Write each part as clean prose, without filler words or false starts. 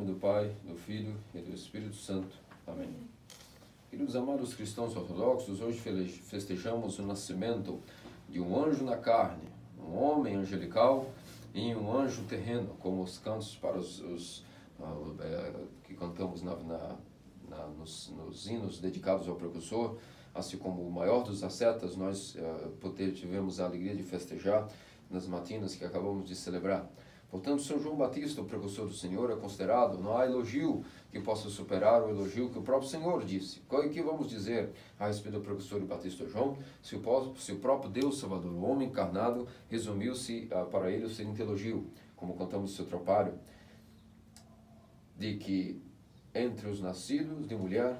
do Pai, do Filho e do Espírito Santo. Amém. Queridos amados cristãos ortodoxos, hoje festejamos o nascimento de um anjo na carne, um homem angelical e um anjo terreno, como os cantos para que cantamos nos hinos dedicados ao precursor, assim como o maior dos ascetas, nós tivemos a alegria de festejar nas matinas que acabamos de celebrar. Portanto, São João Batista, o precursor do Senhor, é considerado, não há elogio que possa superar o elogio que o próprio Senhor disse. O que vamos dizer a respeito do precursor de Batista João, se o próprio Deus Salvador, o homem encarnado, resumiu-se para ele o seguinte elogio, como contamos no seu tropário, de que entre os nascidos de mulher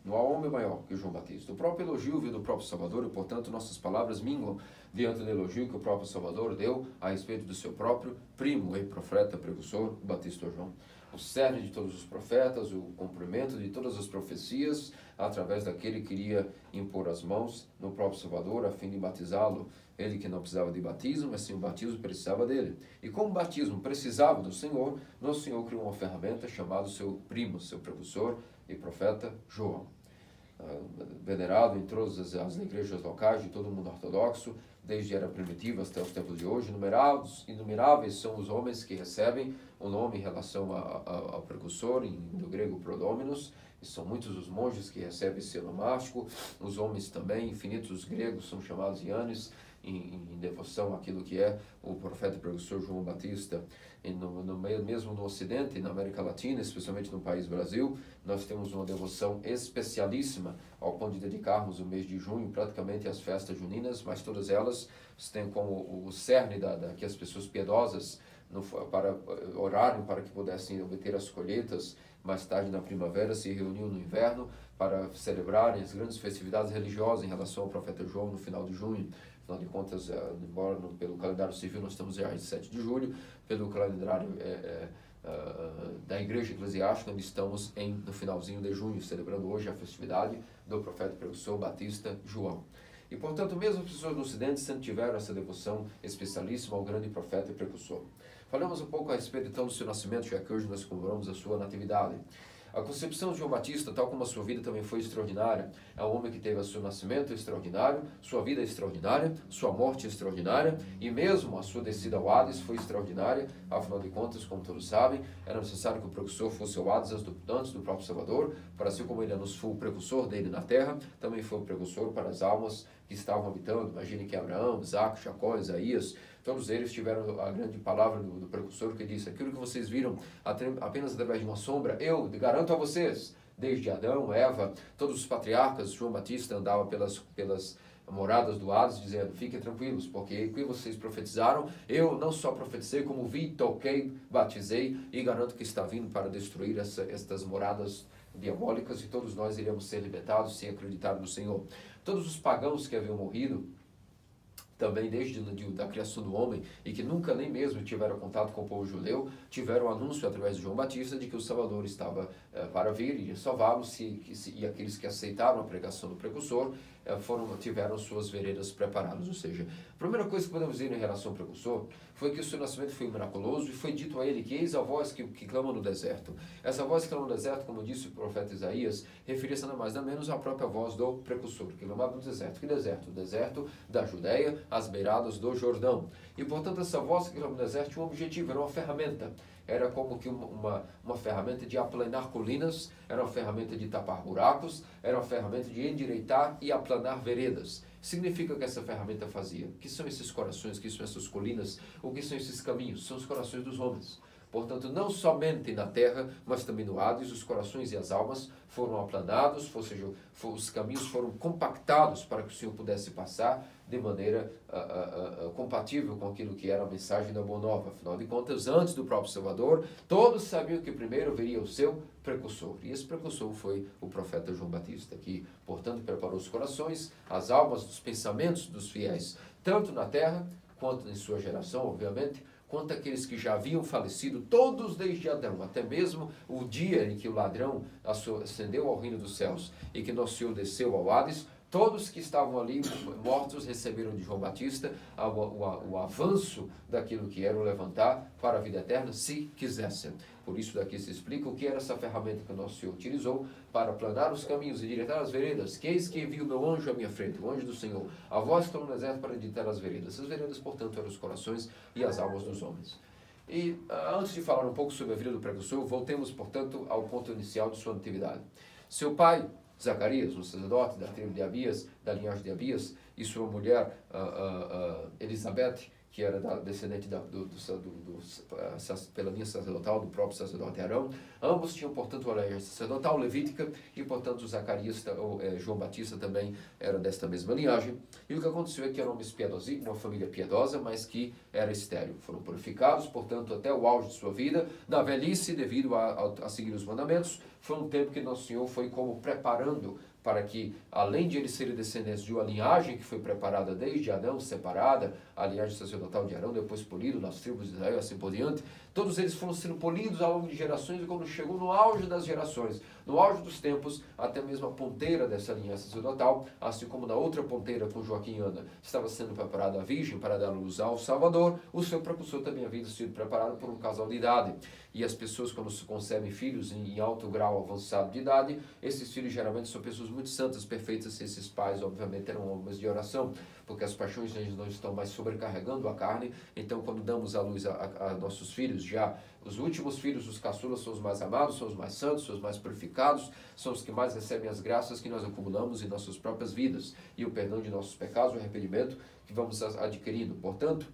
não há homem maior que João Batista. O próprio elogio veio do próprio Salvador e, portanto, nossas palavras minguam diante do elogio que o próprio Salvador deu a respeito do seu próprio primo e profeta precursor, Batista João. O cerne de todos os profetas, o cumprimento de todas as profecias, através daquele que iria impor as mãos no próprio Salvador, a fim de batizá-lo. Ele que não precisava de batismo, mas sim o batismo precisava dele. E como o batismo precisava do Senhor, nosso Senhor criou uma ferramenta chamada seu primo, seu precursor e profeta João. Venerado em todas as igrejas locais de todo o mundo ortodoxo, desde a era primitiva até os tempos de hoje, inumeráveis são os homens que recebem o nome em relação ao precursor, do grego prodôminos, e são muitos os monges que recebem esse onomástico, os homens também, infinitos os gregos são chamados Ianes, em devoção àquilo que é o profeta e precursor João Batista. E mesmo no Ocidente, na América Latina, especialmente no país Brasil, nós temos uma devoção especialíssima ao ponto de dedicarmos o mês de junho praticamente às festas juninas, mas todas elas têm como o cerne que as pessoas piedosas para orarem para que pudessem obter as colheitas mais tarde na primavera, se reuniam no inverno para celebrarem as grandes festividades religiosas em relação ao profeta João no final de junho. Afinal de contas, embora pelo calendário civil nós estamos já em 7 de julho, pelo calendário da Igreja Eclesiástica, nós estamos no finalzinho de junho, celebrando hoje a festividade do profeta precursor Batista João. E, portanto, mesmo as pessoas no Ocidente sempre tiveram essa devoção especialíssima ao grande profeta e precursor. Falamos um pouco a respeito, então, do seu nascimento, já que hoje nós comemoramos a sua natividade. A concepção de João Batista, tal como a sua vida também foi extraordinária, é um homem que teve o seu nascimento extraordinário, sua vida extraordinária, sua morte extraordinária, e mesmo a sua descida ao Hades foi extraordinária. Afinal de contas, como todos sabem, era necessário que o precursor fosse ao Hades antes do próprio Salvador, para assim como ele foi o precursor dele na terra, também foi o precursor para as almas que estavam habitando. Imagine que Abraão, Isaac, Jacó, Isaías, todos eles tiveram a grande palavra do precursor que disse: aquilo que vocês viram apenas através de uma sombra, eu garanto a vocês, desde Adão, Eva, todos os patriarcas, João Batista andava pelas moradas do Hades, dizendo: fiquem tranquilos, porque o que vocês profetizaram, eu não só profetizei, como vi, toquei, batizei, e garanto que está vindo para destruir estas moradas diabólicas, e todos nós iremos ser libertados sem acreditar no Senhor. Todos os pagãos que haviam morrido, também desde a criação do homem, e que nunca nem mesmo tiveram contato com o povo judeu, tiveram o anúncio através de João Batista de que o Salvador estava para vir e salvá-los, e aqueles que aceitaram a pregação do precursor tiveram suas veredas preparadas. Ou seja, a primeira coisa que podemos dizer em relação ao precursor foi que o seu nascimento foi miraculoso, e foi dito a ele que eis a voz que clama no deserto. Essa voz que clama no deserto, como disse o profeta Isaías, referia-se nada mais nada menos à própria voz do precursor, que clamava no deserto. Que deserto? O deserto da Judéia, às beiradas do Jordão. E, portanto, essa voz que clama no deserto tinha um objetivo, era uma ferramenta. Era como que uma ferramenta de aplanar colinas, era uma ferramenta de tapar buracos, era uma ferramenta de endireitar e aplanar veredas. Significa que essa ferramenta fazia? O que são esses corações, o que são essas colinas, o que são esses caminhos? São os corações dos homens. Portanto, não somente na terra, mas também no Hades, os corações e as almas foram aplanados, ou seja, os caminhos foram compactados para que o Senhor pudesse passar de maneira compatível com aquilo que era a mensagem da Boa Nova. Afinal de contas, antes do próprio Salvador, todos sabiam que primeiro viria o seu precursor. E esse precursor foi o profeta João Batista, que, portanto, preparou os corações, as almas, os pensamentos dos fiéis, tanto na terra, quanto em sua geração, obviamente, quanto aqueles que já haviam falecido, todos desde Adão, até mesmo o dia em que o ladrão ascendeu ao reino dos céus e que nosso Senhor desceu ao Hades, todos que estavam ali mortos receberam de João Batista o avanço daquilo que era o levantar para a vida eterna, se quisessem. Por isso daqui se explica o que era essa ferramenta que o nosso Senhor utilizou para planar os caminhos e direitar as veredas. Que eis que envia o meu anjo à minha frente, o anjo do Senhor, a voz que está no deserto para direitar as veredas. As veredas, portanto, eram os corações e as almas dos homens. E antes de falar um pouco sobre a vida do precursor, voltemos, portanto, ao ponto inicial de sua natividade. Seu pai, Zacarias, um sacerdote da tribo de Abias, da linhagem de Abias, e sua mulher, Elizabeth, que era descendente pela linha sacerdotal do próprio sacerdote Arão. Ambos tinham, portanto, a linhagem sacerdotal levítica e, portanto, Zacarias, João Batista também era desta mesma linhagem. E o que aconteceu é que eram uma família piedosa, mas que era estéril. Foram purificados, portanto, até o auge de sua vida, na velhice, devido a seguir os mandamentos. Foi um tempo que Nosso Senhor foi como preparando para que, além de eles serem descendentes de uma linhagem que foi preparada desde Adão, separada, a linhagem sacerdotal de Arão, depois polido nas tribos de Israel, assim por diante, todos eles foram sendo polidos ao longo de gerações, e quando chegou no auge das gerações, no auge dos tempos, até mesmo a ponteira dessa linhagem sacerdotal, assim como na outra ponteira com Joaquim e Ana, estava sendo preparada a virgem para dar luz ao Salvador, o seu precursor também havia sido preparado por um casal de idade. E as pessoas, quando se concebem filhos em alto grau avançado de idade, esses filhos geralmente são pessoas muito santas, perfeitas. Esses pais, obviamente, eram homens de oração, porque as paixões não estão mais sobrecarregando a carne. Então, quando damos à luz a nossos filhos, já os últimos filhos, os caçulas, são os mais amados, são os mais santos, são os mais purificados, são os que mais recebem as graças que nós acumulamos em nossas próprias vidas, e o perdão de nossos pecados, o arrependimento que vamos adquirindo. Portanto,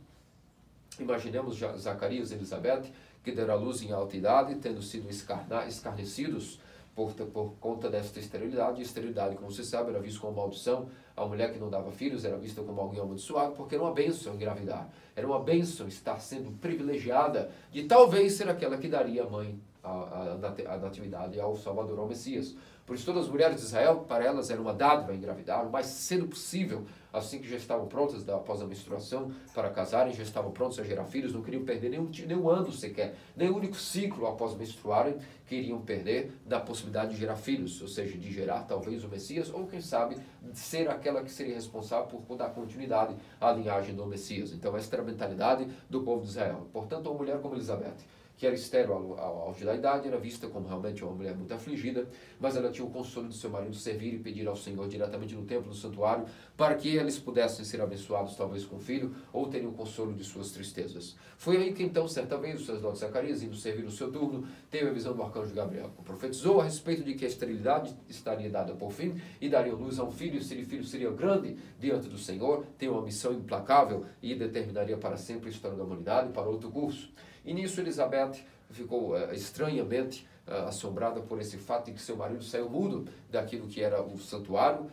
imaginemos Zacarias e Elizabeth, que deram à luz em alta idade, tendo sido escarnecidos por conta desta esterilidade. E esterilidade, como você sabe, era vista como maldição. A mulher que não dava filhos era vista como alguém amaldiçoado, porque era uma bênção engravidar. Era uma bênção estar sendo privilegiada de talvez ser aquela que daria a mãe, a natividade ao Salvador, ao Messias. Por isso, todas as mulheres de Israel, para elas era uma dádiva engravidar o mais cedo possível, assim que já estavam prontas após a menstruação para casarem, já estavam prontas a gerar filhos, não queriam perder nenhum ano sequer, nem o único ciclo após menstruarem, queriam perder da possibilidade de gerar filhos, ou seja, de gerar talvez o Messias, ou quem sabe, ser aquela que seria responsável por dar continuidade à linhagem do Messias. Então, esta era a mentalidade do povo de Israel. Portanto, uma mulher como Elizabeth, que era estéril ao auge da idade, era vista como realmente uma mulher muito afligida, mas ela tinha o consolo de seu marido servir e pedir ao Senhor diretamente no templo, no santuário, para que eles pudessem ser abençoados talvez com filho, ou terem o consolo de suas tristezas. Foi aí que então, certa vez, o sacerdote Zacarias, indo servir o seu turno, teve a visão do arcanjo Gabriel, que profetizou a respeito de que a esterilidade estaria dada por fim, e daria luz a um filho, e esse filho seria grande diante do Senhor, tem uma missão implacável, e determinaria para sempre a história da humanidade para outro curso. E nisso Elizabeth ficou estranhamente assombrada por esse fato de que seu marido saiu mudo daquilo que era o santuário.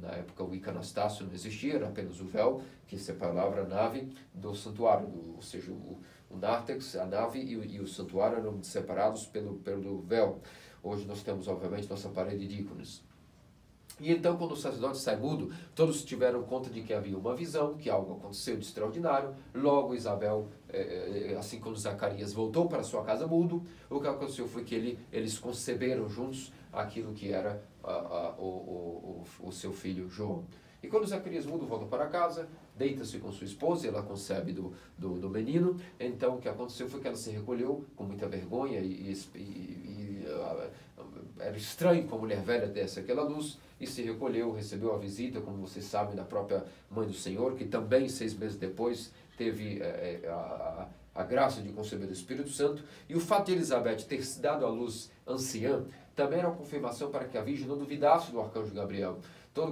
Na época o iconastácio não existia, era apenas o véu que separava a nave do santuário, ou seja, o nártex, a nave e o santuário eram separados pelo véu. Hoje nós temos, obviamente, nossa parede de ícones. E então, quando o sacerdote sai mudo, todos tiveram conta de que havia uma visão, que algo aconteceu de extraordinário. Logo, Isabel, assim como Zacarias voltou para sua casa mudo, o que aconteceu foi que eles conceberam juntos aquilo que era o seu filho João. E quando Zacarias mudo volta para casa, deita-se com sua esposa, e ela concebe do menino. Então, o que aconteceu foi que ela se recolheu com muita vergonha era estranho que uma mulher velha desse aquela luz, e se recolheu, recebeu a visita, como vocês sabem, da própria mãe do Senhor, que também 6 meses depois teve a graça de conceber o Espírito Santo. E o fato de Elizabeth ter dado à luz anciã também era uma confirmação para que a Virgem não duvidasse do arcanjo Gabriel.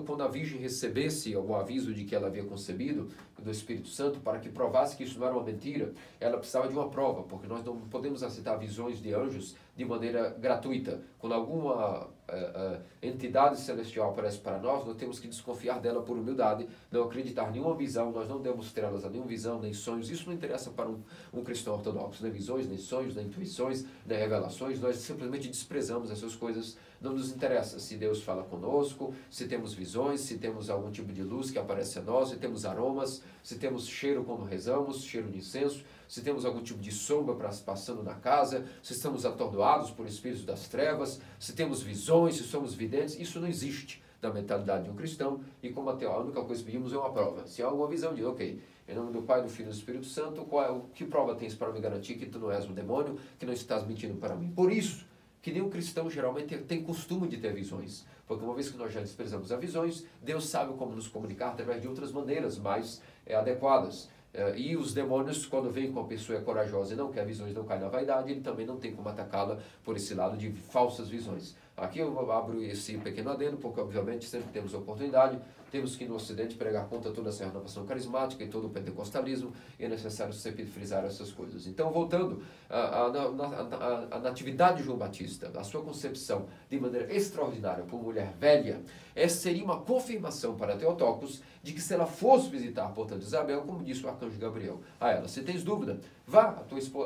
Quando a Virgem recebesse o aviso de que ela havia concebido do Espírito Santo, para que provasse que isso não era uma mentira, ela precisava de uma prova, porque nós não podemos aceitar visões de anjos de maneira gratuita. Quando alguma entidade celestial aparece para nós temos que desconfiar dela por humildade, não acreditar em nenhuma visão, nós não devemos ter elas a nenhuma visão, nem sonhos. Isso não interessa para um cristão ortodoxo, nem visões, nem sonhos, nem intuições, nem revelações. Nós simplesmente desprezamos essas coisas. Não nos interessa se Deus fala conosco, se temos visões, se temos algum tipo de luz que aparece a nós, se temos aromas, se temos cheiro quando rezamos, cheiro de incenso, se temos algum tipo de sombra passando na casa, se estamos atordoados por espíritos das trevas, se temos visões, se somos videntes. Isso não existe na mentalidade de um cristão, e como até a única coisa que pedimos é uma prova. Se há alguma visão, diz, ok, Em nome do Pai, do Filho e do Espírito Santo, que prova tens para me garantir que tu não és um demônio, que não estás mentindo para mim? Por isso, que nenhum cristão geralmente tem costume de ter visões, porque uma vez que nós já desprezamos as visões, Deus sabe como nos comunicar através de outras maneiras mais adequadas. E os demônios, quando vêm com a pessoa corajosa e não quer visões, não cai na vaidade, ele também não tem como atacá-la por esse lado de falsas visões. Aqui eu abro esse pequeno adendo, porque obviamente sempre temos oportunidade, temos que no Ocidente pregar contra toda essa renovação carismática e todo o pentecostalismo, e é necessário sempre frisar essas coisas. Então, voltando, a natividade de João Batista, a sua concepção de maneira extraordinária por mulher velha, essa seria uma confirmação para Theotokos de que se ela fosse visitar, portanto, Isabel, como disse o arcanjo Gabriel a ela, se tens dúvida, vá,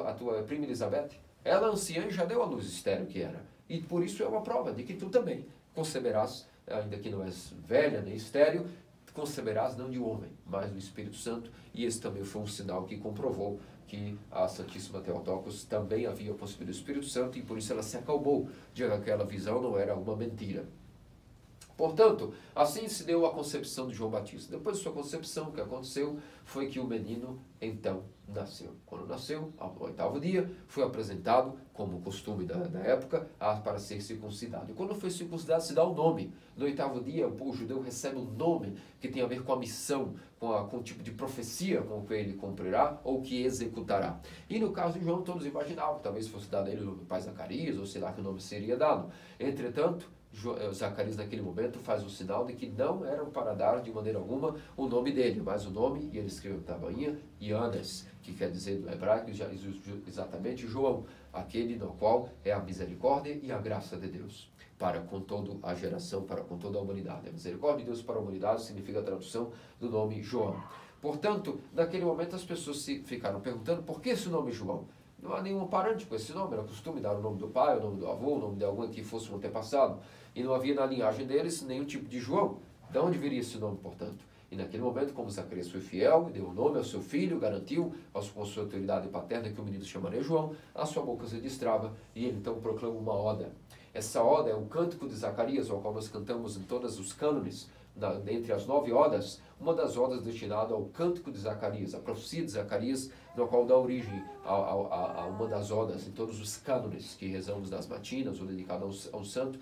a tua prima Elizabeth, ela anciã já deu à luz estéril que era, e por isso é uma prova de que tu também conceberás, ainda que não és velha nem estéril, conceberás não de homem, mas do Espírito Santo, e esse também foi um sinal que comprovou que a Santíssima Theotokos também havia possuído o Espírito Santo, e por isso ela se acalmou de que aquela visão não era uma mentira. Portanto, assim se deu a concepção de João Batista. Depois de sua concepção, o que aconteceu foi que o menino, então, nasceu. Quando nasceu, ao 8º dia, foi apresentado, como costume da época, para ser circuncidado. E quando foi circuncidado, se dá o nome. No 8º dia, o judeu recebe um nome que tem a ver com a missão, com o tipo de profecia com que ele cumprirá ou que executará. E no caso de João, todos imaginavam que talvez fosse dado a ele o nome do pai Zacarias, ou sei lá que o nome seria dado. Entretanto, Zacarias naquele momento faz o sinal de que não era para dar de maneira alguma o nome dele, mas o nome, e ele escreveu na tabainha, Ioannes, que quer dizer no hebraico exatamente João, aquele no qual é a misericórdia e a graça de Deus para com toda a geração, para com toda a humanidade. A misericórdia de Deus para a humanidade significa a tradução do nome João. Portanto, naquele momento as pessoas se ficaram perguntando por que esse nome João? Não há nenhum parente com esse nome, era costume dar o nome do pai, o nome do avô, o nome de alguém que fosse um antepassado. E não havia na linhagem deles nenhum tipo de João. De onde viria esse nome, portanto? E naquele momento, como Zacarias foi fiel, deu o nome ao seu filho, garantiu com sua autoridade paterna que o menino se chamaria João, a sua boca se destrava e ele então proclama uma oda. Essa oda é o cântico de Zacarias, ao qual nós cantamos em todos os cânones, entre as 9 odas, uma das odas destinada ao cântico de Zacarias, a profecia de Zacarias, no qual dá origem a uma das odas, em todos os cânones que rezamos nas matinas, ou dedicado ao santo,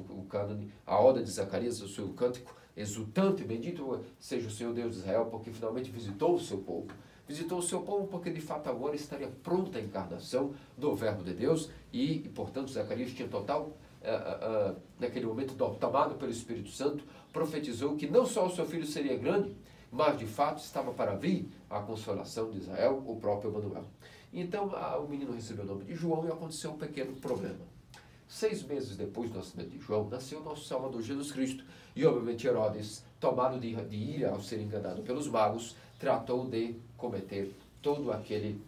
o cânone, a oda de Zacarias, o seu cântico exultante, bendito seja o Senhor Deus de Israel, porque finalmente visitou o seu povo. Visitou o seu povo porque de fato agora estaria pronta a encarnação do Verbo de Deus e portanto, Zacarias tinha total, naquele momento, tomado pelo Espírito Santo, profetizou que não só o seu filho seria grande, mas de fato estava para vir a consolação de Israel, o próprio Emanuel. Então o menino recebeu o nome de João e aconteceu um pequeno problema. 6 meses depois do nascimento de João, nasceu o nosso Salvador Jesus Cristo. E obviamente Herodes, tomado de ira ao ser enganado pelos magos, tratou de cometer todo aquele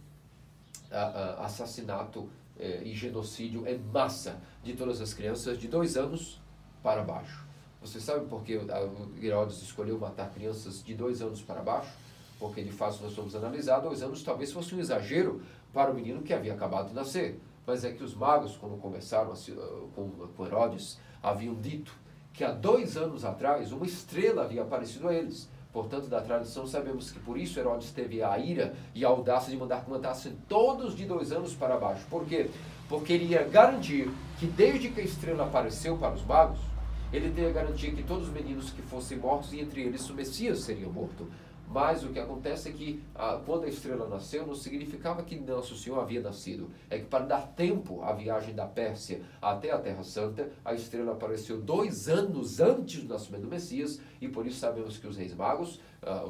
assassinato e genocídio em massa de todas as crianças de 2 anos para baixo. Você sabe por que Herodes escolheu matar crianças de 2 anos para baixo? Porque de fato nós vamos analisar, 2 anos talvez fosse um exagero para o menino que havia acabado de nascer. Mas é que os magos, quando conversaram com Herodes, haviam dito que há 2 anos atrás uma estrela havia aparecido a eles. Portanto, da tradição sabemos que por isso Herodes teve a ira e a audácia de mandar que matassem todos de 2 anos para baixo. Por quê? Porque ele ia garantir que desde que a estrela apareceu para os magos, ele teria garantia que todos os meninos que fossem mortos, e entre eles o Messias seria morto. Mas o que acontece é que quando a estrela nasceu, não significava que Nosso Senhor havia nascido. É que para dar tempo à viagem da Pérsia até a Terra Santa, a estrela apareceu 2 anos antes do nascimento do Messias, e por isso sabemos que os reis magos,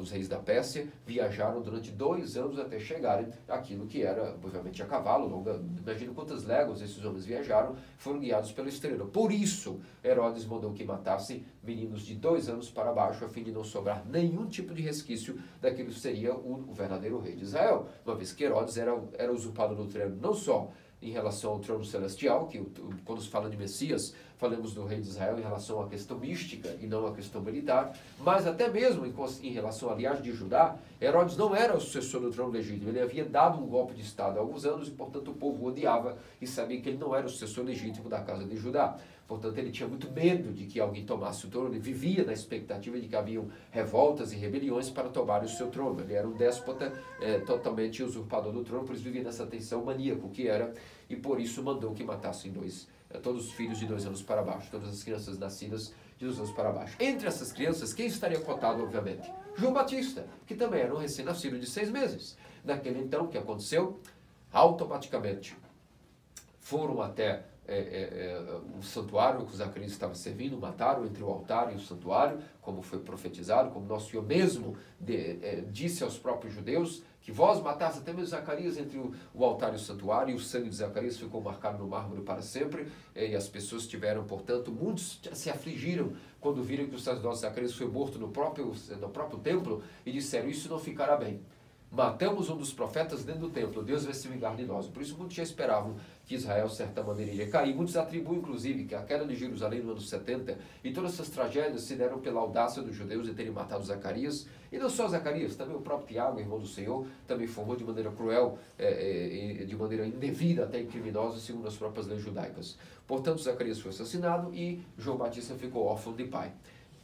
os reis da Pérsia, viajaram durante 2 anos até chegarem àquilo que era, obviamente, a cavalo. Imagina quantas léguas esses homens viajaram, foram guiados pela estrela. Por isso, Herodes mandou que matassem meninos de 2 anos para baixo, a fim de não sobrar nenhum tipo de resquício daquilo que seria o verdadeiro rei de Israel. Uma vez que Herodes era usurpador do trono, não só em relação ao trono celestial, que quando se fala de Messias, falamos do rei de Israel em relação à questão mística e não à questão militar, mas até mesmo em relação à linhagem de Judá, Herodes não era o sucessor do trono legítimo, ele havia dado um golpe de Estado há alguns anos e, portanto, o povo o odiava e sabia que ele não era o sucessor legítimo da casa de Judá. Portanto, ele tinha muito medo de que alguém tomasse o trono. Ele vivia na expectativa de que haviam revoltas e rebeliões para tomar o seu trono. Ele era um déspota totalmente usurpador do trono, por isso vivia nessa tensão maníaca que era, e por isso mandou que matassem todos os filhos de 2 anos para baixo, todas as crianças nascidas de 2 anos para baixo. Entre essas crianças, quem estaria cotado, obviamente? João Batista, que também era um recém-nascido de 6 meses. Naquele então, o que aconteceu? Automaticamente foram até o santuário que Zacarias estava servindo, mataram entre o altar e o santuário, como foi profetizado, como nosso Senhor mesmo disse aos próprios judeus, que vós mataste até mesmo Zacarias entre o altar e o santuário, e o sangue de Zacarias ficou marcado no mármore para sempre, e as pessoas tiveram, portanto, muitos se afligiram quando viram que o sacerdote Zacarias foi morto no próprio templo, e disseram, isso não ficará bem. Matamos um dos profetas dentro do templo, Deus vai se vingar de nós. Por isso muitos já esperavam que Israel, de certa maneira, iria cair. Muitos atribuem, inclusive, que a queda de Jerusalém no ano 70 e todas essas tragédias se deram pela audácia dos judeus de terem matado Zacarias. E não só Zacarias, também o próprio Tiago, irmão do Senhor, também formou de maneira cruel, de maneira indevida, até criminosa, segundo as próprias leis judaicas. Portanto, Zacarias foi assassinado e João Batista ficou órfão de pai.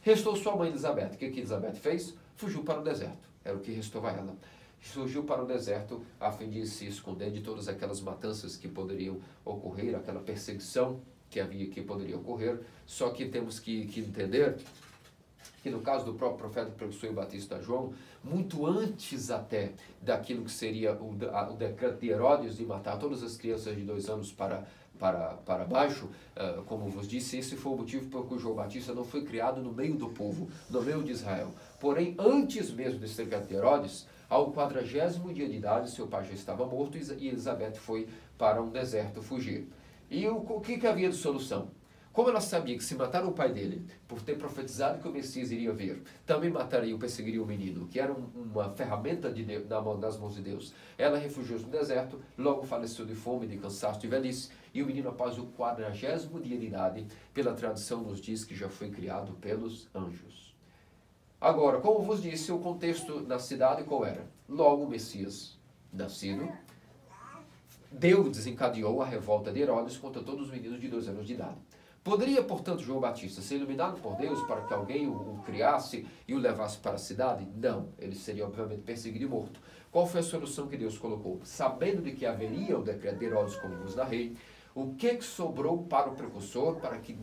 Restou sua mãe Elizabeth. O que Elizabeth fez? Fugiu para o deserto. Era o que restou a ela. Surgiu para o deserto a fim de se esconder de todas aquelas matanças que poderiam ocorrer, aquela perseguição que poderia ocorrer. Só que temos que entender que no caso do próprio profeta precursor Batista João, muito antes até daquilo que seria o decreto de Herodes de matar todas as crianças de 2 anos para baixo, como vos disse, esse foi o motivo por que João Batista não foi criado no meio do povo, no meio de Israel. Porém, antes mesmo desse decreto de Herodes, ao 40º dia de idade, seu pai já estava morto e Elizabeth foi para um deserto fugir. E o que havia de solução? Como ela sabia que se matar o pai dele, por ter profetizado que o Messias iria vir, também mataria ou perseguiria o menino, que era uma ferramenta de Deus, nas mãos de Deus, ela refugiou-se no deserto, logo faleceu de fome, de cansaço, de velhice, e o menino, após o 40º dia de idade, pela tradição nos diz que já foi criado pelos anjos. Agora, como vos disse, o contexto da cidade qual era? Logo o Messias nascido, Deus desencadeou a revolta de Herodes contra todos os meninos de 2 anos de idade. Poderia, portanto, João Batista ser iluminado por Deus para que alguém o criasse e o levasse para a cidade? Não, ele seria obviamente perseguido e morto. Qual foi a solução que Deus colocou? Sabendo de que haveria o decreto de Herodes, como vos narrei, o que sobrou para o precursor, para que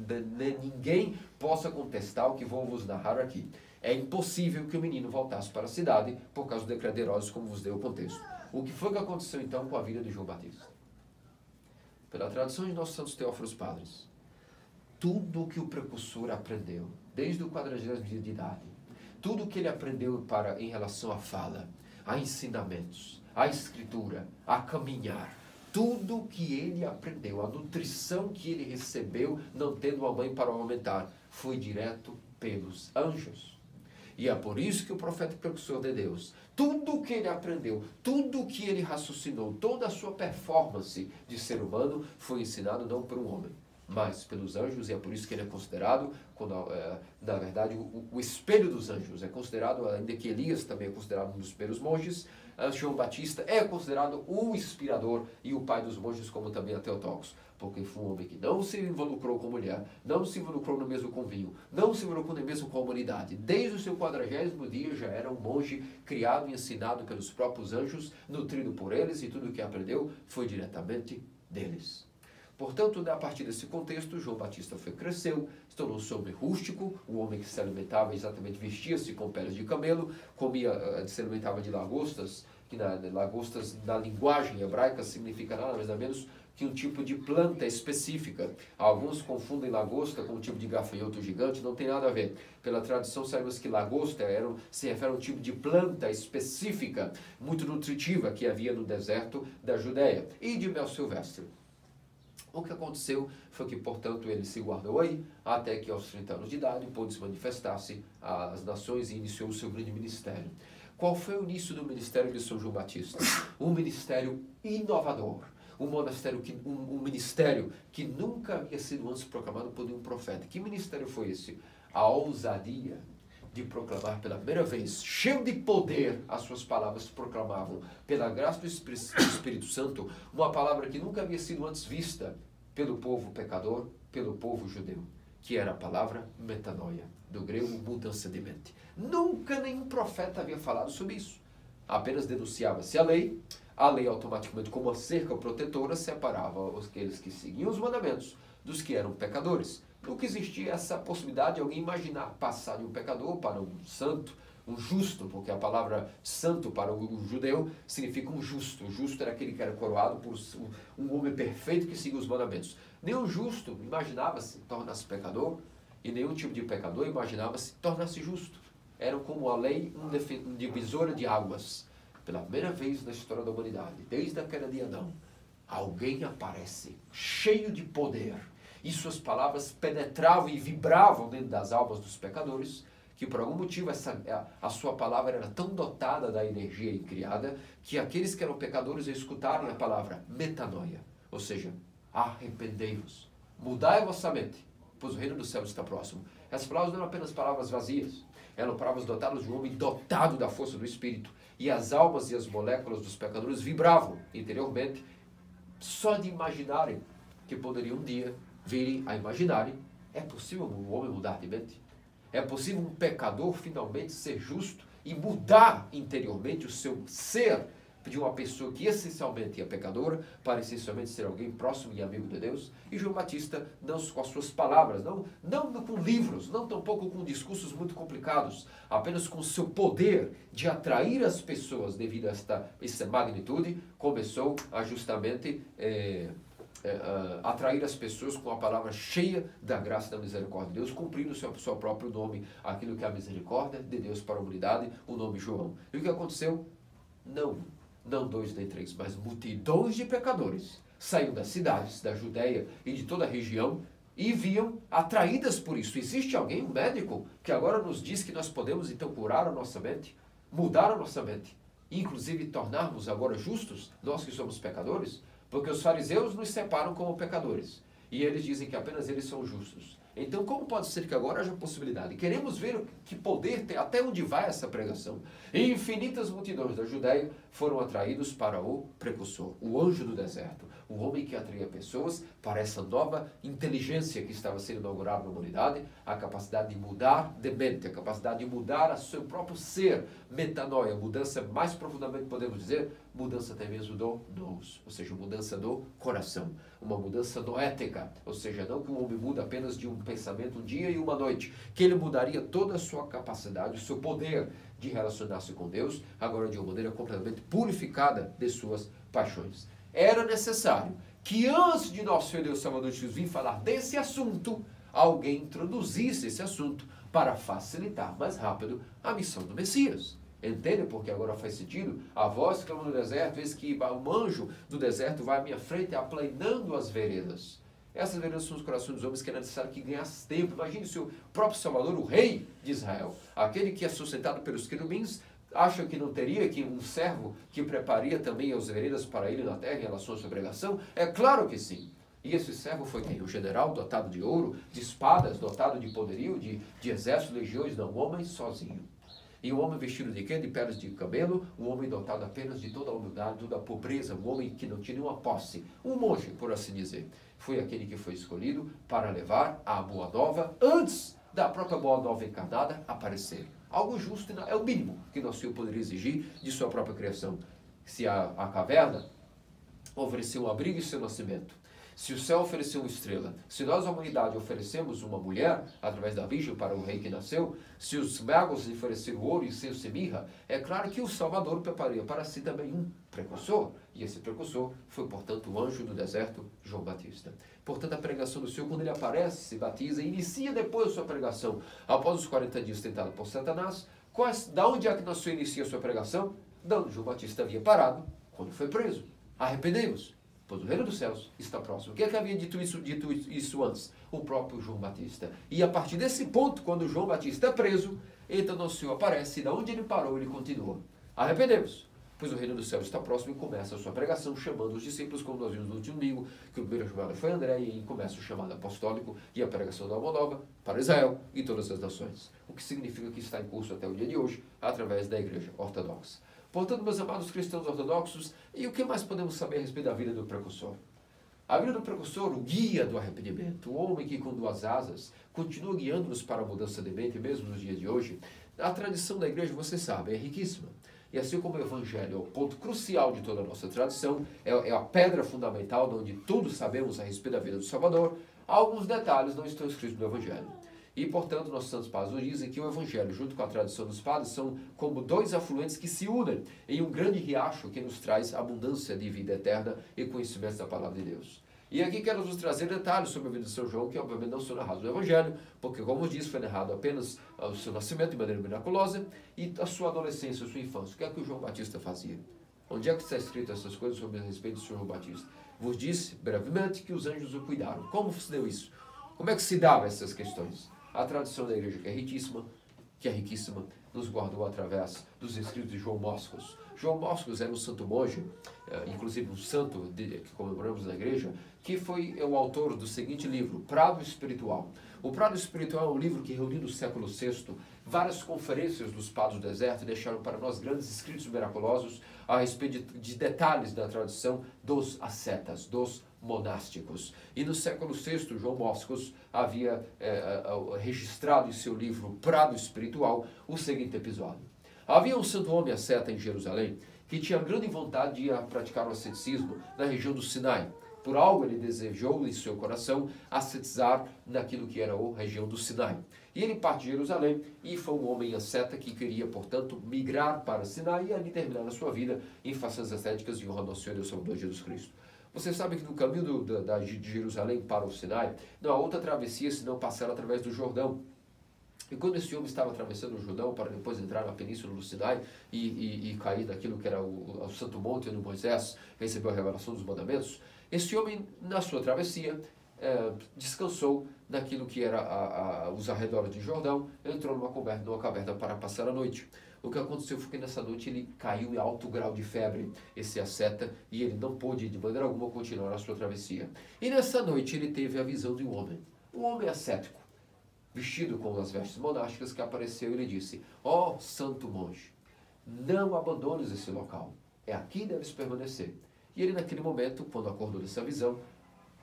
ninguém possa contestar o que vou vos narrar aqui? É impossível que o menino voltasse para a cidade por causa do decreto de Herodes, como vos deu o contexto. O que foi que aconteceu então com a vida de João Batista? Pela tradição de nossos santos teófilos padres, tudo o que o precursor aprendeu, desde o 40º dia de idade, tudo o que ele aprendeu em relação à fala, a ensinamentos, à escritura, a caminhar, tudo o que ele aprendeu, a nutrição que ele recebeu, não tendo uma mãe para o aumentar, foi direto pelos anjos. E é por isso que o profeta precursor de Deus, tudo o que ele aprendeu, tudo o que ele raciocinou, toda a sua performance de ser humano, foi ensinado não por um homem, mas pelos anjos, e é por isso que ele é considerado, na verdade, o espelho dos anjos. É considerado, ainda que Elias também é considerado um dos primeiros monges, João Batista é considerado o inspirador e o pai dos monges, como também a Teotocos, porque foi um homem que não se involucrou com mulher, não se involucrou no mesmo convívio, não se involucrou na mesma comunidade. Desde o seu 40º dia já era um monge criado e ensinado pelos próprios anjos, nutrido por eles, e tudo o que aprendeu foi diretamente deles. Portanto, a partir desse contexto, João Batista cresceu, se tornou-se um homem rústico, um homem que se alimentava exatamente, vestia-se com peles de camelo, se alimentava de lagostas, que lagostas na linguagem hebraica significa nada mais nada menos que um tipo de planta específica. Alguns confundem lagosta com um tipo de gafanhoto gigante, não tem nada a ver. Pela tradição sabemos que lagosta se refere a um tipo de planta específica, muito nutritiva, que havia no deserto da Judéia, e de mel silvestre. O que aconteceu foi que, portanto, ele se guardou aí, até que aos 30 anos de idade pôde se manifestar-se às nações e iniciou o seu grande ministério. Qual foi o início do ministério de São João Batista? Um ministério inovador, um ministério que nunca havia sido antes proclamado por nenhum profeta. Que ministério foi esse? A ousadia de proclamar pela primeira vez, cheio de poder, as suas palavras proclamavam, pela graça do Espírito Santo, uma palavra que nunca havia sido antes vista pelo povo pecador, pelo povo judeu, que era a palavra metanoia, do grego mudança de mente. Nunca nenhum profeta havia falado sobre isso. Apenas denunciava-se a lei automaticamente, como uma cerca protetora, separava aqueles que seguiam os mandamentos dos que eram pecadores. Nunca existia essa possibilidade de alguém imaginar passar de um pecador para um santo, um justo, porque a palavra santo para o judeu significa um justo. O justo era aquele que era coroado por um homem perfeito que seguia os mandamentos. Nenhum justo imaginava-se tornar-se pecador, e nenhum tipo de pecador imaginava-se tornar-se justo. Eram como a lei, um divisor de águas. Pela primeira vez na história da humanidade, desde a queda de Adão, alguém aparece cheio de poder, e suas palavras penetravam e vibravam dentro das almas dos pecadores, que por algum motivo a sua palavra era tão dotada da energia incriada, que aqueles que eram pecadores escutarem a palavra metanoia, ou seja, arrependei-vos, mudai a vossa mente, pois o reino do céu está próximo. Essas palavras não eram apenas palavras vazias, eram palavras dotadas de um homem dotado da força do Espírito, e as almas e as moléculas dos pecadores vibravam interiormente, só de imaginarem que poderiam um dia virem a imaginarem: é possível um homem mudar de mente? É possível um pecador finalmente ser justo e mudar interiormente o seu ser de uma pessoa que essencialmente é pecadora para essencialmente ser alguém próximo e amigo de Deus? E João Batista, não com as suas palavras, não com livros, não tampouco com discursos muito complicados, apenas com o seu poder de atrair as pessoas devido a essa magnitude, começou a justamente atrair as pessoas com a palavra cheia da graça e da misericórdia de Deus, cumprindo o seu próprio nome, aquilo que é a misericórdia de Deus para a humanidade, o nome João. E o que aconteceu? Não 2 nem 3, mas multidões de pecadores saíam das cidades, da Judéia e de toda a região e viam atraídas por isso. Existe alguém, um médico, que agora nos diz que nós podemos então curar a nossa mente, mudar a nossa mente, e inclusive tornarmos agora justos, nós que somos pecadores? Porque os fariseus nos separam como pecadores e eles dizem que apenas eles são justos. Então, como pode ser que agora haja possibilidade? Queremos ver que poder tem, até onde vai essa pregação. E infinitas multidões da Judéia foram atraídos para o precursor, o anjo do deserto, o homem que atraía pessoas para essa nova inteligência que estava sendo inaugurada na humanidade, a capacidade de mudar de mente, a capacidade de mudar o seu próprio ser, metanoia, mudança mais profundamente podemos dizer, mudança até mesmo do nous, ou seja, mudança do coração, uma mudança noética, ou seja, não que o homem muda apenas de um pensamento um dia e uma noite, que ele mudaria toda a sua capacidade, o seu poder de relacionar-se com Deus, agora de uma maneira completamente purificada de suas paixões. Era necessário que antes de nosso Senhor Deus Salvador Jesus vir falar desse assunto, alguém introduzisse esse assunto para facilitar mais rápido a missão do Messias. Entende? Porque agora faz sentido. A voz que clama no deserto, eis que um anjo do deserto vai à minha frente aplanando as veredas. Essas veredas são os corações dos homens que era necessário que ganhasse tempo. Imagine se o próprio Salvador, o rei de Israel, aquele que é sustentado pelos querubins, acha que não teria que um servo que prepararia também as veredas para ele na terra em relação à sua pregação? É claro que sim. E esse servo foi quem? O general dotado de ouro, de espadas, dotado de poderio, de exército, legiões, não, um homem sozinho. E um homem vestido de quê? De peles de camelo, um homem dotado apenas de toda a humildade, toda a pobreza, um homem que não tinha nenhuma posse, um monge, por assim dizer. Foi aquele que foi escolhido para levar a boa nova antes da própria boa nova encarnada aparecer. Algo justo é o mínimo que nosso Senhor poderia exigir de sua própria criação. Se a caverna ofereceu um abrigo e seu nascimento, se o céu ofereceu uma estrela, se nós, a humanidade, oferecemos uma mulher, através da Virgem, para o rei que nasceu, se os magos ofereceram ouro, incenso e mirra, é claro que o Salvador prepararia para si também um precursor. E esse precursor foi, portanto, o anjo do deserto, João Batista. Portanto, a pregação do Senhor, quando ele aparece, se batiza e inicia depois a sua pregação, após os 40 dias tentado por Satanás, da onde é que nosso Senhor inicia a sua pregação? Da onde João Batista havia parado quando foi preso. Arrependei-vos, pois o reino dos céus está próximo. Quem é que havia dito isso antes? O próprio João Batista. E a partir desse ponto, quando João Batista é preso, então nosso Senhor aparece, e da onde ele parou, ele continua. Arrependei-vos, pois o reino dos céus está próximo, e começa a sua pregação, chamando os discípulos, como nós vimos no último domingo, que o primeiro chamado foi André, e aí começa o chamado apostólico e a pregação da Boa Nova para Israel e todas as nações. O que significa que está em curso até o dia de hoje, através da Igreja Ortodoxa. Portanto, meus amados cristãos ortodoxos, e o que mais podemos saber a respeito da vida do precursor? A vida do precursor, o guia do arrependimento, o homem que com duas asas continua guiando-nos para a mudança de mente, mesmo nos dias de hoje. A tradição da igreja, você sabe, é riquíssima. E assim como o Evangelho é o ponto crucial de toda a nossa tradição, é a pedra fundamental de onde tudo sabemos a respeito da vida do Salvador, alguns detalhes não estão escritos no Evangelho. E, portanto, nossos santos padres nos dizem que o Evangelho, junto com a tradição dos padres, são como dois afluentes que se unem em um grande riacho que nos traz abundância de vida eterna e conhecimento da palavra de Deus. E aqui quero nos trazer detalhes sobre a vida de São João, que obviamente não são narrados no Evangelho, porque, como eu disse, foi narrado apenas o seu nascimento de maneira miraculosa e a sua adolescência, a sua infância. O que é que o João Batista fazia? Onde é que está escrito essas coisas sobre a respeito do Senhor João Batista? Vos disse brevemente que os anjos o cuidaram. Como se deu isso? Como é que se dava essas questões? A tradição da igreja, que é riquíssima, nos guardou através dos escritos de João Boscos. João Boscos era um santo monge, inclusive um santo que comemoramos na igreja, que foi o autor do seguinte livro, Prado Espiritual. O Prado Espiritual é um livro que reuniu no século VI várias conferências dos padres do deserto e deixaram para nós grandes escritos miraculosos a respeito de detalhes da tradição dos ascetas, dos monásticos. E no século VI, João Boscos havia registrado em seu livro Prado Espiritual o seguinte episódio. Havia um santo homem asceta em Jerusalém que tinha grande vontade de ir a praticar o asceticismo na região do Sinai. Por algo ele desejou em seu coração ascetizar naquilo que era a região do Sinai. E ele parte de Jerusalém e foi um homem asceta que queria, portanto, migrar para Sinai e ali terminar a sua vida em fações ascéticas de honra ao nosso Senhor e ao Salvador Jesus Cristo. Você sabe que no caminho de Jerusalém para o Sinai, não há outra travessia senão passar através do Jordão. E quando esse homem estava atravessando o Jordão para depois entrar na península do Sinai e cair naquilo que era o Santo Monte, onde Moisés recebeu a revelação dos mandamentos, esse homem, na sua travessia, descansou naquilo que era os arredores de Jordão, entrou numa caverna para passar a noite. O que aconteceu foi que nessa noite ele caiu em alto grau de febre, esse asceta, e ele não pôde de maneira alguma continuar a sua travessia. E nessa noite ele teve a visão de um homem ascético, vestido com as vestes monásticas, que apareceu e lhe disse: ó santo monge, não abandones esse local, é aqui que deves permanecer. E ele naquele momento, quando acordou dessa visão,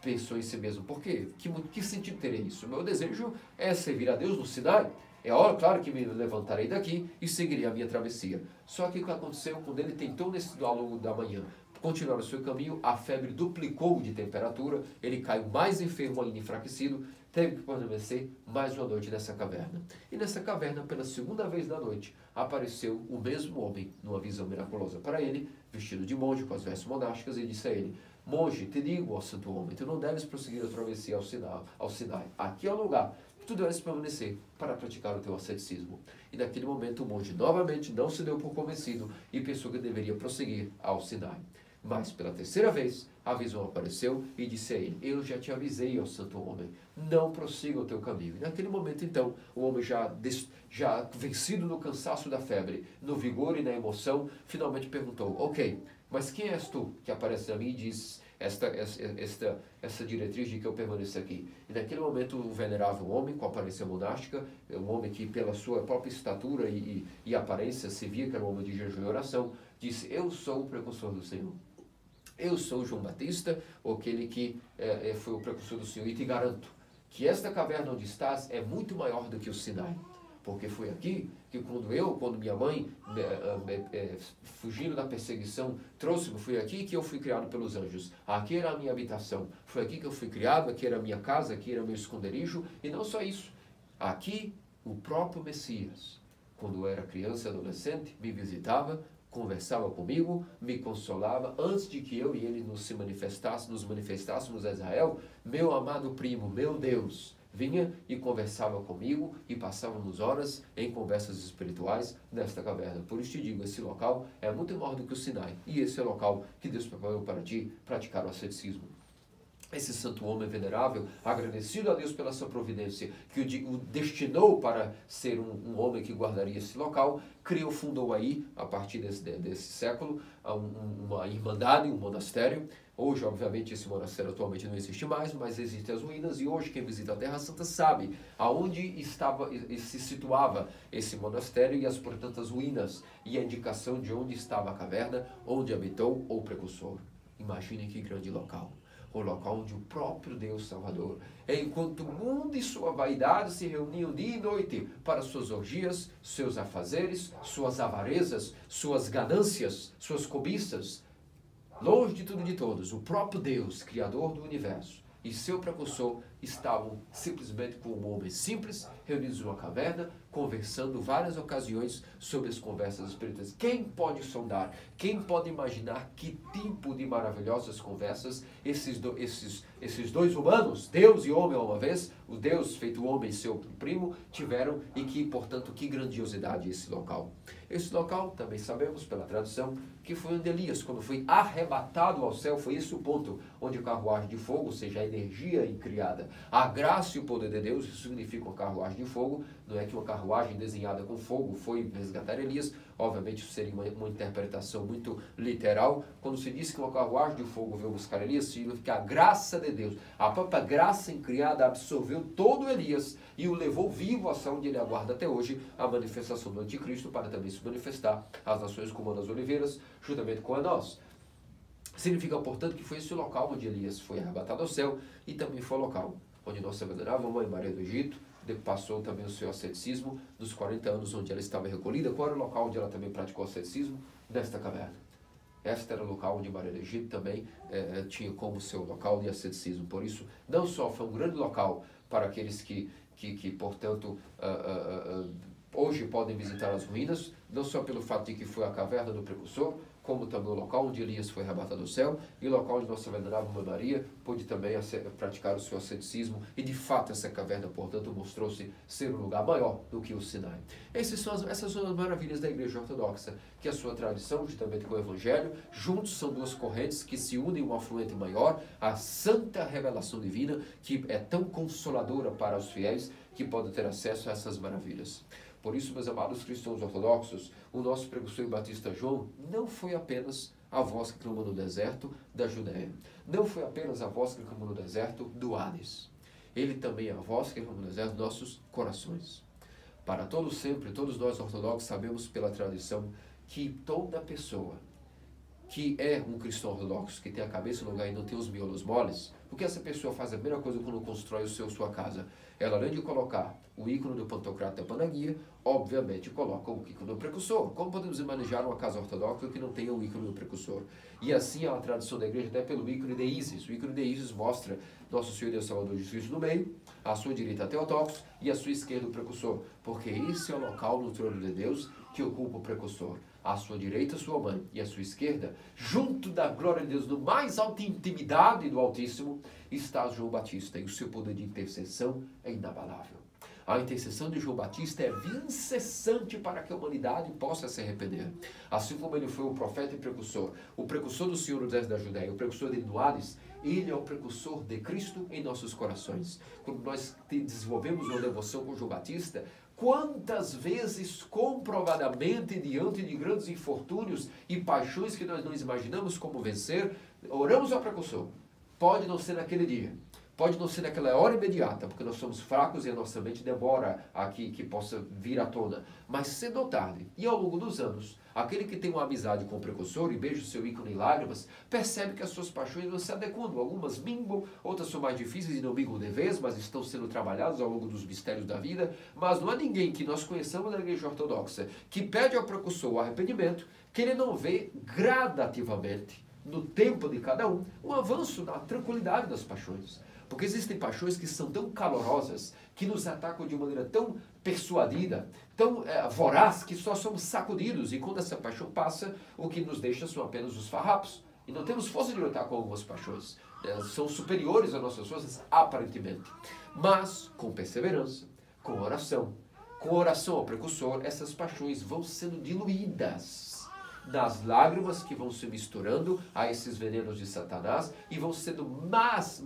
pensou em si mesmo: por quê? Que sentido teria isso? Meu desejo é servir a Deus no Sinai. É hora, claro que me levantarei daqui e seguirei a minha travessia. Só que o que aconteceu quando ele tentou ao longo da manhã continuar o seu caminho, a febre duplicou de temperatura, ele caiu mais enfermo ainda, enfraquecido, teve que permanecer mais uma noite nessa caverna. E nessa caverna, pela segunda vez na noite, apareceu o mesmo homem numa visão miraculosa para ele, vestido de monge, com as vestes monásticas, e disse a ele: monge, te digo, ó santo homem, tu não deves prosseguir a travessia ao Sinai. Aqui é o lugar que tu deves permanecer para praticar o teu asceticismo. E naquele momento o monge novamente não se deu por convencido e pensou que deveria prosseguir ao Sinai. Mas pela terceira vez a visão apareceu e disse a ele: eu já te avisei, ó santo homem, não prossiga o teu caminho. E naquele momento então o homem já vencido no cansaço da febre, no vigor e na emoção, finalmente perguntou: ok, mas quem és tu que aparece a mim e diz essa diretriz de que eu permaneça aqui? E naquele momento o venerável homem com aparência monástica, um homem que pela sua própria estatura e aparência se via que era um homem de jejum e oração, disse: eu sou o precursor do Senhor. Eu sou João Batista, aquele que foi o precursor do Senhor, e te garanto que esta caverna onde estás é muito maior do que o Sinai. Porque foi aqui que quando minha mãe, fugindo da perseguição, trouxe-me, foi aqui que eu fui criado pelos anjos. Aqui era a minha habitação. Foi aqui que eu fui criado, aqui era a minha casa, aqui era o meu esconderijo. E não só isso. Aqui, o próprio Messias, quando eu era criança e adolescente, me visitava, conversava comigo, me consolava, antes de que eu e ele nos manifestássemos a Israel. Meu amado primo, meu Deus, vinha e conversava comigo e passávamos horas em conversas espirituais nesta caverna. Por isso te digo, esse local é muito maior do que o Sinai. E esse é o local que Deus preparou para ti praticar o asceticismo. Esse santo homem venerável, agradecido a Deus pela sua providência, que o destinou para ser um homem que guardaria esse local, fundou aí, a partir desse século, uma irmandade, um monastério. Hoje, obviamente, esse monastério atualmente não existe mais, mas existem as ruínas, e hoje quem visita a Terra Santa sabe aonde se situava esse monastério e as, portanto, as ruínas, e a indicação de onde estava a caverna, onde habitou o precursor. Imaginem que grande local. o local onde o próprio Deus Salvador, enquanto o mundo e sua vaidade se reuniam dia e noite para suas orgias, seus afazeres, suas avarezas, suas ganâncias, suas cobiças, longe de tudo e de todos, o próprio Deus, Criador do universo, e seu precursor estavam simplesmente com um homem simples, reunidos numa caverna, conversando várias ocasiões sobre as conversas espirituais. Quem pode sondar? Quem pode imaginar que tipo de maravilhosas conversas esses dois humanos, Deus e homem uma vez, o Deus feito homem, seu primo, tiveram, e que, portanto, que grandiosidade esse local. Esse local, também sabemos pela tradução, que foi onde Elias, quando foi arrebatado ao céu, foi esse o ponto onde a carruagem de fogo, ou seja, a energia criada, a graça e o poder de Deus, isso significa uma carruagem de fogo, não é que uma carruagem desenhada com fogo foi resgatar Elias, obviamente isso seria uma interpretação muito literal. Quando se diz que uma carruagem de fogo veio buscar Elias, significa a graça de Deus, a própria graça incriada absorveu todo Elias e o levou vivo à onde ele aguarda até hoje a manifestação do anticristo, para também se manifestar às nações como a das oliveiras, juntamente com a nós. Significa, portanto, que foi esse o local onde Elias foi arrebatado ao céu, e também foi o local onde nossa venerável mãe Maria do Egito passou também o seu asceticismo dos 40 anos onde ela estava recolhida. Qual era o local onde ela também praticou asceticismo? Nesta caverna. Este era o local onde Maria do Egito também tinha como seu local de asceticismo. Por isso, não só foi um grande local para aqueles que portanto, hoje podem visitar as ruínas, não só pelo fato de que foi a caverna do precursor, como também o local onde Elias foi arrebatado ao céu, e o local onde nossa venerável Mãe Maria pôde também praticar o seu asceticismo, e de fato essa caverna, portanto, mostrou-se ser um lugar maior do que o Sinai. Essas são as maravilhas da Igreja Ortodoxa, que a sua tradição, juntamente com o Evangelho, juntos são duas correntes que se unem um afluente maior, a santa revelação divina, que é tão consoladora para os fiéis, que podem ter acesso a essas maravilhas. Por isso, meus amados cristãos ortodoxos, o nosso precursor e batista João não foi apenas a voz que clamou no deserto da Judéia. Não foi apenas a voz que clamou no deserto do Hades. Ele também é a voz que clamou no deserto dos nossos corações. Para todos sempre, todos nós ortodoxos sabemos pela tradição que toda pessoa que é um cristão ortodoxo, que tem a cabeça no lugar e não tem os miolos moles, porque essa pessoa faz a primeira coisa quando constrói sua casa. Ela, além de colocar o ícone do Pantocrator da Panagia, obviamente coloca o ícone do precursor. Como podemos manejar uma casa ortodoxa que não tenha o ícone do precursor? E assim a tradição da igreja até pelo ícone de Ísis. O ícone de Ísis mostra Nosso Senhor e Deus Salvador Jesus Cristo no meio, à sua direita Teotocos e à sua esquerda o precursor. Porque esse é o local no trono de Deus que ocupa o precursor. À sua direita, sua mãe, e à sua esquerda, junto da glória de Deus, no mais alta intimidade do Altíssimo, está João Batista, e o seu poder de intercessão é inabalável. A intercessão de João Batista é incessante para que a humanidade possa se arrepender. Assim como ele foi o profeta e precursor do Senhor no deserto da Judéia, o precursor dele no Hades, ele é o precursor de Cristo em nossos corações. Quando nós desenvolvemos uma devoção com João Batista, quantas vezes, comprovadamente, diante de grandes infortúnios e paixões que nós não imaginamos como vencer, oramos ao precursor. Pode não ser naquele dia, pode não ser naquela hora imediata, porque nós somos fracos e a nossa mente demora aqui que possa vir à tona. Mas cedo ou tarde, e ao longo dos anos, aquele que tem uma amizade com o precursor e beija o seu ícone em lágrimas, percebe que as suas paixões vão se adequando. Algumas minguam, outras são mais difíceis e não minguam de vez, mas estão sendo trabalhadas ao longo dos mistérios da vida. Mas não há ninguém que nós conheçamos na Igreja Ortodoxa que pede ao precursor o arrependimento, que ele não vê gradativamente, no tempo de cada um avanço na tranquilidade das paixões. Porque existem paixões que são tão calorosas, que nos atacam de maneira tão persuadida, tão voraz, que só somos sacudidos. E quando essa paixão passa, o que nos deixa são apenas os farrapos. E não temos força de lutar com algumas paixões. São superiores às nossas forças, aparentemente. Mas, com perseverança, com oração ao precursor, essas paixões vão sendo diluídas nas lágrimas que vão se misturando a esses venenos de Satanás e vão sendo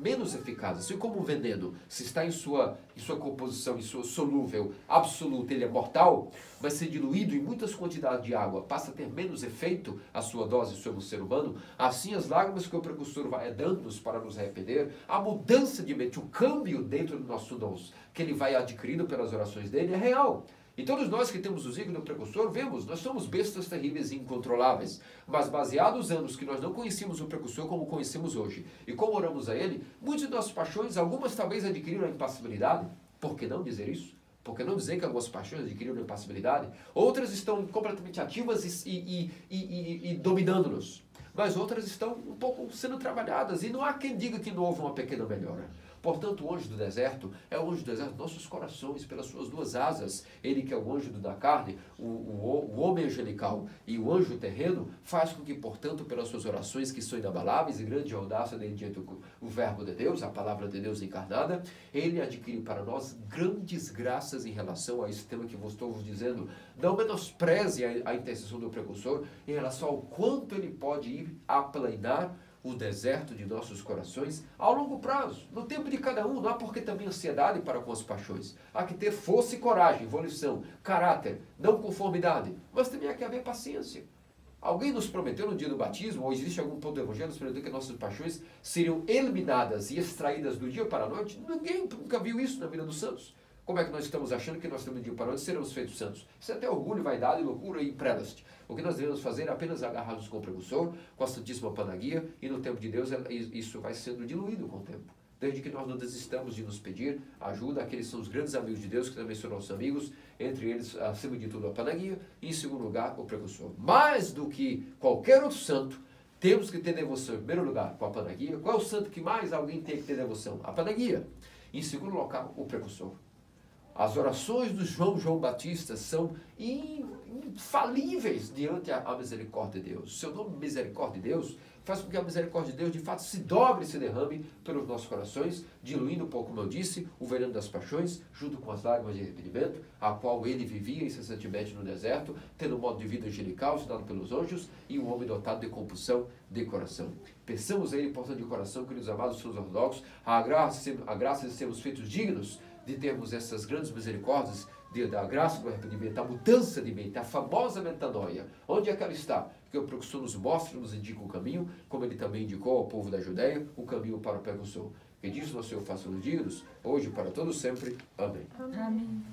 menos eficazes. Assim como o veneno, se está em sua composição, em sua solúvel absoluta, ele é mortal, vai ser diluído em muitas quantidades de água, passa a ter menos efeito a sua dose sobre o ser humano. Assim, as lágrimas que o precursor vai dando-nos para nos arrepender, a mudança de mente, o câmbio dentro do nosso nós, que ele vai adquirindo pelas orações dele, é real. E todos nós que temos o signo do precursor, vemos, nós somos bestas terríveis e incontroláveis. Mas baseados nos anos que nós não conhecíamos o precursor como conhecemos hoje, e como oramos a ele, muitas de nossas paixões, algumas talvez adquiriram a impassibilidade. Por que não dizer isso? Por que não dizer que algumas paixões adquiriram a impassibilidade? Outras estão completamente ativas e dominando-nos. Mas outras estão um pouco sendo trabalhadas. E não há quem diga que não houve uma pequena melhora. Portanto, o anjo do deserto é o anjo do deserto, nossos corações, pelas suas duas asas. Ele que é o anjo da carne, o homem angelical e o anjo terreno, faz com que, portanto, pelas suas orações, que são inabaláveis e grande audácia diante o verbo de Deus, a palavra de Deus encarnada, ele adquire para nós grandes graças em relação a esse tema que vos estou dizendo. Não menospreze a intercessão do precursor em relação ao quanto ele pode ir aplanar o deserto de nossos corações ao longo prazo, no tempo de cada um. Não há por que também ansiedade para com as paixões. Há que ter força e coragem, volição, caráter, não conformidade, mas também há que haver paciência. Alguém nos prometeu no dia do batismo, ou existe algum ponto do evangelho, nos prometeu que nossas paixões seriam eliminadas e extraídas do dia para a noite? Ninguém nunca viu isso na vida dos santos. Como é que nós estamos achando que nós temos de dia para a noite seremos feitos santos? Isso é até orgulho, vaidade, loucura e prelast. O que nós devemos fazer é apenas agarrar-nos com o precursor, com a Santíssima Panagia, e no tempo de Deus isso vai sendo diluído com o tempo. Desde que nós não desistamos de nos pedir ajuda, aqueles são os grandes amigos de Deus, que também são nossos amigos, entre eles, acima de tudo, a Panagia, e em segundo lugar, o precursor. Mais do que qualquer outro santo, temos que ter devoção, em primeiro lugar, com a Panagia. Qual é o santo que mais alguém tem que ter devoção? A Panagia. Em segundo lugar, o precursor. As orações do João Batista são infalíveis diante a misericórdia de Deus. O seu nome, misericórdia de Deus, faz com que a misericórdia de Deus, de fato, se dobre e se derrame pelos nossos corações, diluindo um pouco, como eu disse, o veneno das paixões, junto com as lágrimas de arrependimento, a qual ele vivia incessantemente no deserto, tendo um modo de vida angelical, ensinado pelos anjos, e um homem dotado de compulsão de coração. Pensamos a ele, portanto, de coração, queridos amados, seus ortodoxos, a graça de sermos feitos dignos de termos essas grandes misericórdias, da graça do arrependimento, a mudança de mente, a famosa metanoia. Onde é que ela está? Que o precursor nos mostra, nos indica o caminho, como ele também indicou ao povo da Judéia, o caminho para o precursor. Que diz o Senhor, faça-nos dignos, hoje e para todos sempre. Amém. Amém.